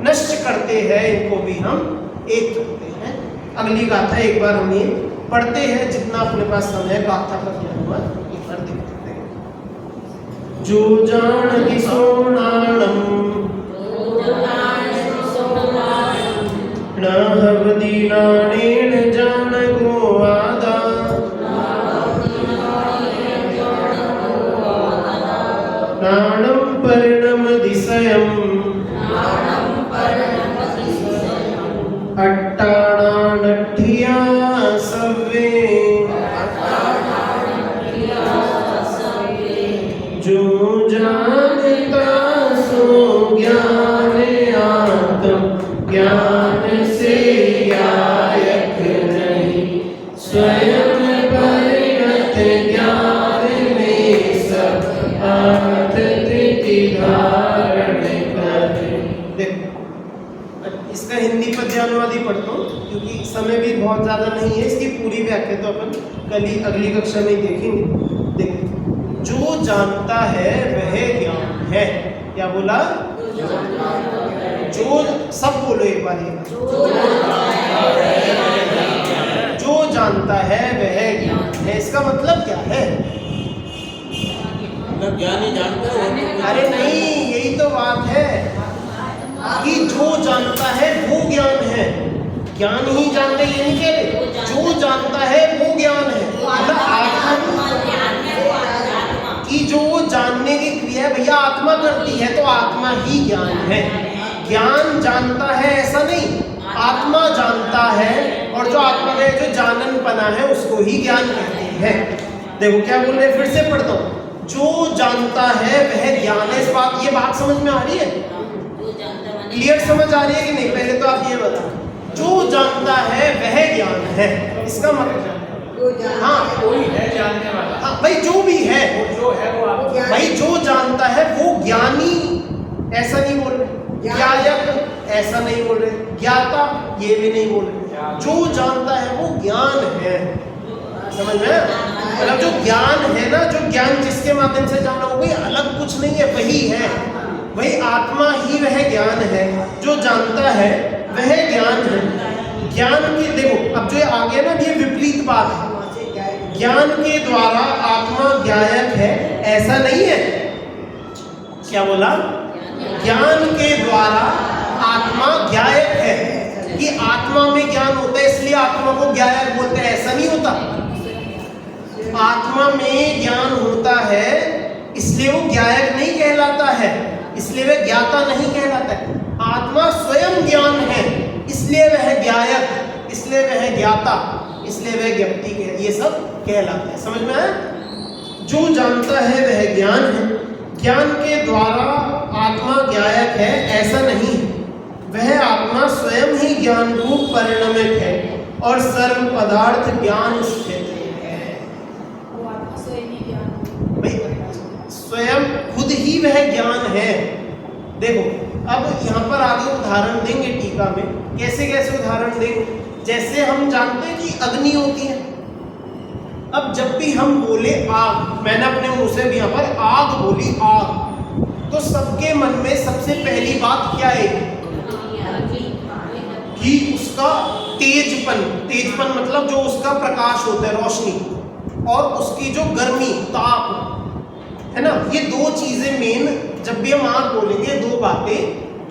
नष्ट करते हैं, इनको भी हम एक करते हैं। अगली गाथा एक बार हम ये पढ़ते हैं, जितना अपने पास समय गाथा का ज्ञान हुआ एक बार देखते हैं। जो जान सोनाणम नाहवदीनानेन जान गोवादा नाणं पर्णमदिशयम् अट्टाणानठ्ठिया सव्वे जो जानता सो ज्ञान आत्म ज्ञान से यायक नहीं, स्वयं परिणत ज्ञान में सब आत्मति धारण करे। देखो इसका हिंदी पद्य अनुवाद ही पढ़ता हूँ क्योंकि समय भी बहुत ज़्यादा नहीं है। इसकी पूरी व्याख्या तो अपन कल ही अगली कक्षा में ही देखेंगे। देखो, जो जानता है वह ज्ञान है। क्या बोला? जो सब बोलो एक बार, जो जानता है वह ज्ञान है। इसका मतलब क्या है? ज्ञान ही जानता है। अरे नहीं, यही तो बात है कि जो जानता है वो ज्ञान है। ज्ञान ही जानते ये नहीं कह रहे, जो जानता है वो ज्ञान है। मतलब आत्मा कि जो जानने की क्रिया भैया आत्मा करती है तो आत्मा ही ज्ञान है। ज्ञान जानता है ऐसा नहीं, आत्मा जानता है। और जो आत्मा का जो जाननपना है उसको ही ज्ञान कहते हैं। देखो क्या बोल रहे हैं, फिर से पढ़ता हूँ। जो जानता है वह ज्ञान है। इस बात ये बात समझ में आ रही है? क्लियर समझ आ रही है कि नहीं? पहले तो आप ये बताओ, जो जानता है वह ज्ञान है, इसका मतलब हाँ कोई है जानने वाला। हाँ भाई, जो भी है जो है वो आप भाई, जो जानता है वो ज्ञानी, ऐसा नहीं बोल रहे। ज्ञायक ऐसा नहीं बोल रहे, ज्ञाता ये भी नहीं बोल रहे। जो जानता है वो ज्ञान है। समझ में? मतलब जो ज्ञान है ना, जो ज्ञान जिसके माध्यम से जाना हो, कोई अलग कुछ नहीं है, वही है, वही आत्मा ही वह ज्ञान है। जो जानता है वह ज्ञान है। ज्ञान के देखो अब जो आगे ना ये विपरीत बात है। ज्ञान के द्वारा आत्मा ज्ञायक है ऐसा नहीं है। क्या बोला? ज्ञान के द्वारा आत्मा ज्ञायक है कि आत्मा में ज्ञान होता है इसलिए आत्मा को ज्ञायक बोलते हैं, ऐसा नहीं होता। आत्मा में ज्ञान होता है इसलिए वो ज्ञायक नहीं कहलाता है, इसलिए वह ज्ञाता नहीं कहलाता है। आत्मा स्वयं ज्ञान है इसलिए वह ज्ञायक, इसलिए वह ज्ञाता, इसलिए वह ज्ञप्ति के ये सब कहलाते हैं। समझ में आया? जो जानता है वह ज्ञान है। ज्ञान के द्वारा आत्मा ज्ञायक है ऐसा नहीं है। वह आत्मा स्वयं ही ज्ञान रूप परिणमित है और सर्व पदार्थ ज्ञान स्थित है। वो आत्मा स्वयं ही ज्ञान भाई स्वयं खुद ही वह ज्ञान है। देखो अब यहाँ पर आगे उदाहरण देंगे टीका में, कैसे कैसे उदाहरण देंगे। जैसे हम जानते हैं कि अग्नि होती है। अब जब भी हम बोले आग, मैंने अपने मुंह से भी यहाँ पर आग बोली, आग, तो सबके मन में सबसे पहली बात क्या है कि उसका तेजपन, तेजपन मतलब जो उसका प्रकाश होता है, रोशनी, और उसकी जो गर्मी, ताप है ना, ये दो चीजें मेन जब भी हम आग बोलेंगे दो बातें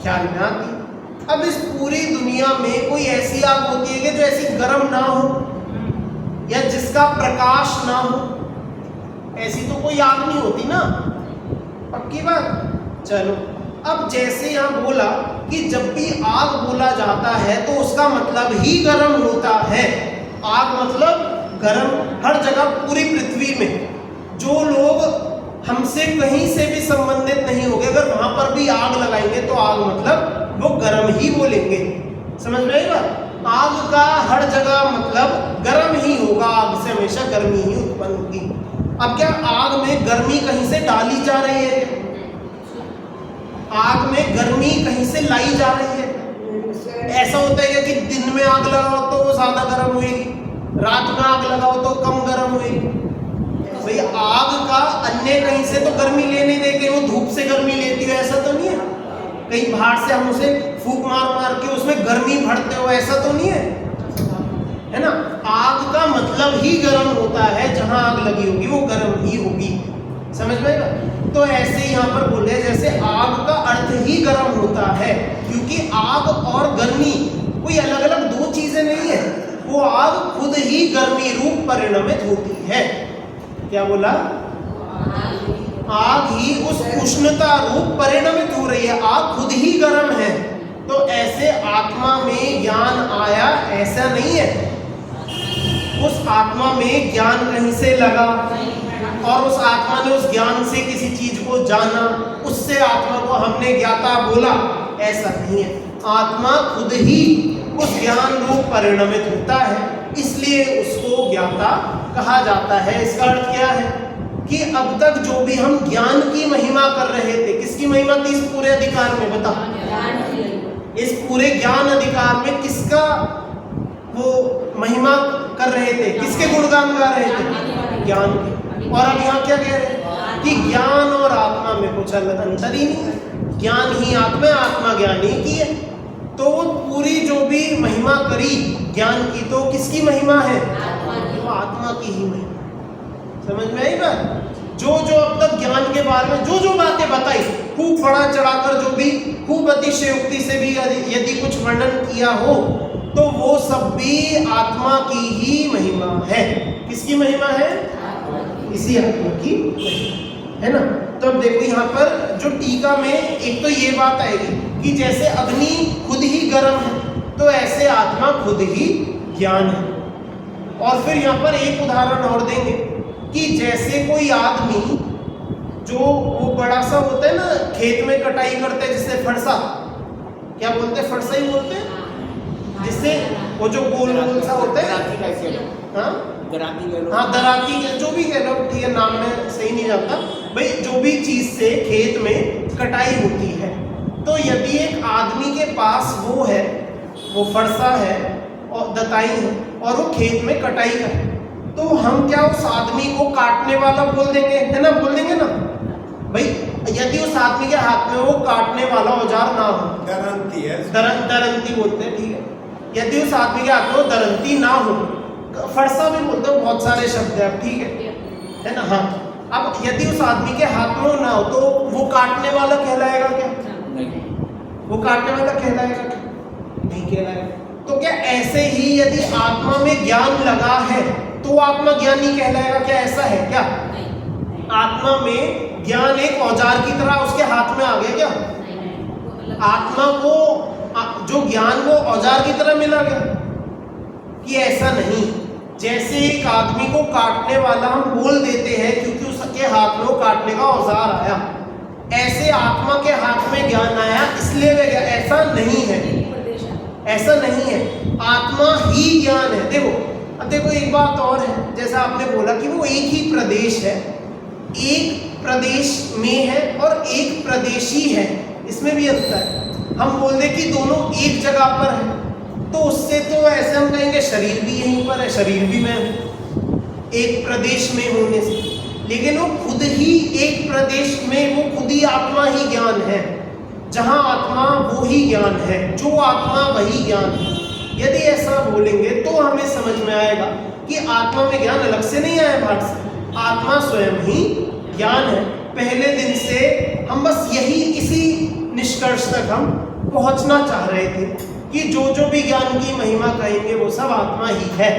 ख्याल में आती। अब इस पूरी दुनिया में कोई ऐसी आग होती है कि जो ऐसी गर्म ना हो या जिसका प्रकाश ना हो, ऐसी तो कोई आग नहीं होती ना, पक्की बात। चलो अब जैसे यहाँ बोला कि जब भी आग बोला जाता है तो उसका मतलब ही गर्म होता है। आग मतलब गर्म, हर जगह पूरी पृथ्वी में जो लोग हमसे कहीं से भी संबंधित नहीं होंगे, अगर वहां पर भी आग लगाएंगे तो आग मतलब वो गर्म ही बोलेंगे। समझ में आएगा? आग का हर जगह मतलब गर्म ही होगा, आग से हमेशा गर्मी ही उत्पन्न होगी। अब क्या आग में गर्मी कहीं से डाली जा रही है? आग में गर्मी कहीं से लाई जा रही है? ऐसा होता है कि दिन में आग लगाओ तो वो ज्यादा गर्म होगी, रात में आग लगाओ तो कम गर्म होगी। भाई आग का अन्य कहीं से तो गर्मी ले नहीं देके वो धूप से गर्मी लेती है, ऐसा तो नहीं है। कहीं बाहर से हम उसे फूंक मार मार के उसमें गर्मी भरते हो, ऐसा तो नहीं है ना। आग का मतलब ही गर्म होता है, जहां आग लगी होगी वो गर्म ही होगी। समझ में आएगा? तो ऐसे यहाँ पर बोले जैसे आग का अर्थ ही गर्म होता है, क्योंकि आग और गर्मी कोई अलग अलग दो चीजें नहीं है, वो आग खुद ही गर्मी रूप परिणमित होती है। क्या बोला? आग ही उस उष्णता रूप परिणमित हो रही है, आग खुद ही गर्म है। तो ऐसे आत्मा में ज्ञान आया ऐसा नहीं है, उस आत्मा में ज्ञान कहीं से लगा और उस आत्मा ने उस ज्ञान से किसी चीज को जाना, उससे आत्मा को हमने ज्ञाता बोला, ऐसा नहीं है। आत्मा खुद ही उस ज्ञान रूप परिणमित होता है, इसलिए उसको ज्ञाता कहा जाता है। इसका अर्थ क्या है कि अब तक जो भी हम ज्ञान की महिमा कर रहे थे, किसकी महिमा थी इस पूरे अधिकार में? बता, इस पूरे ज्ञान अधिकार में किसका वो महिमा कर रहे थे, किसके गुणगान गा रहे थे? ज्ञान के। और अब यहाँ क्या कह रहे हैं कि ज्ञान और आत्मा में कुछ अंतर ही नहीं है, ज्ञान ही आत्मा, आत्मा ज्ञान ही की है। तो पूरी जो भी महिमा करी ज्ञान की, तो किसकी महिमा है? तो आत्मा की ही महिमा। समझ में आई बात? जो जो अब तक ज्ञान के बारे में जो जो बातें बताई, खूब बड़ा चढ़ाकर जो भी खूब अतिशयोक्ति से भी यदि कुछ वर्णन किया हो, तो वो सब भी आत्मा की ही महिमा है। किसकी महिमा है? इसी आत्मा की है ना। तो अब देखो यहाँ पर जो टीका में एक तो ये बात आएगी कि जैसे अग्नि खुद ही गर्म है, तो ऐसे आत्मा खुद ही ज्ञान है। और फिर यहाँ पर एक उदाहरण और देंगे कि जैसे कोई आदमी जो वो बड़ा सा होता है ना, खेत में कटाई करते हैं जिससे फरसा, क्या बोलते हैं? फरसा ही बोलते हैं, जिससे वो जो गोल गोल सा होता है, हाँ दराती, जो भी कह लो, ठीक है, नाम में सही नहीं जाता भाई। जो भी चीज से खेत में कटाई होती है, तो यदि एक आदमी के पास वो है, वो फरसा है और दताई है और वो खेत में कटाई करे, तो हम क्या उस आदमी को काटने वाला बोल देंगे? है ना, बोल देंगे ना भाई। यदि उस आदमी के हाथ में वो काटने वाला औजार ना हो, दरंती है, दरंती बोलते हैं, ठीक है। यदि उस आदमी के हाथ में वो दरंती ना हो, फरसा भी बोलते हैं, बहुत सारे शब्द है, ठीक है ना। हाँ, अब यदि उस आदमी के हाथ में ना हो, तो वो काटने वाला कहलाएगा क्या? नहीं। वो काटने वाला कहलाएगा क्या? नहीं कहलाएगा। तो क्या ऐसे ही यदि आत्मा में ज्ञान लगा है तो आत्मा ज्ञानी कहलाएगा क्या? ऐसा है क्या? आत्मा में ज्ञान एक औजार की तरह उसके हाथ में आ गया क्या? आत्मा को जो ज्ञान वो औजार की तरह मिला गया कि ऐसा नहीं। जैसे एक आदमी को काटने वाला हम बोल देते हैं क्योंकि उसके हाथ में वो काटने का औजार आया, ऐसे आत्मा के हाथ में ज्ञान आया इसलिए वे, ऐसा नहीं है, ऐसा नहीं है। आत्मा ही ज्ञान है। देखो, अब देखो एक बात और है, जैसा आपने बोला कि वो एक ही प्रदेश है, एक प्रदेश में है और एक प्रदेशी है, इसमें भी अंतर है। हम बोल दे कि दोनों एक जगह पर है, तो उससे तो ऐसे हम कहेंगे शरीर भी यहीं पर है, शरीर भी मैं हूँ, एक प्रदेश में होने से। लेकिन वो खुद ही एक प्रदेश में, वो खुद ही आत्मा ही ज्ञान है। जहाँ आत्मा वो ही ज्ञान है, जो आत्मा वही ज्ञान है। यदि ऐसा बोलेंगे तो हमें समझ में आएगा कि आत्मा में ज्ञान अलग से नहीं आया बाहर से, आत्मा स्वयं ही ज्ञान है। पहले दिन से हम बस यही, इसी निष्कर्ष तक हम पहुंचना चाह रहे थे कि जो जो भी ज्ञान की महिमा कहेंगे वो सब आत्मा ही है,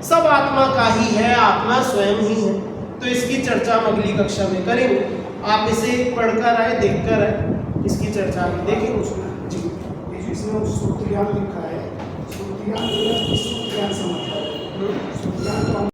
सब आत्मा का ही है, आत्मा स्वयं ही है। तो इसकी चर्चा हम अगली कक्षा में करेंगे। आप इसे पढ़कर आए, देखकर आए, इसकी चर्चा हम देखेंगे उसमें। जी, इसमें सूत्र ज्ञान लिखा है, सूत्र ज्ञान समझता है। ज्ञान तो हम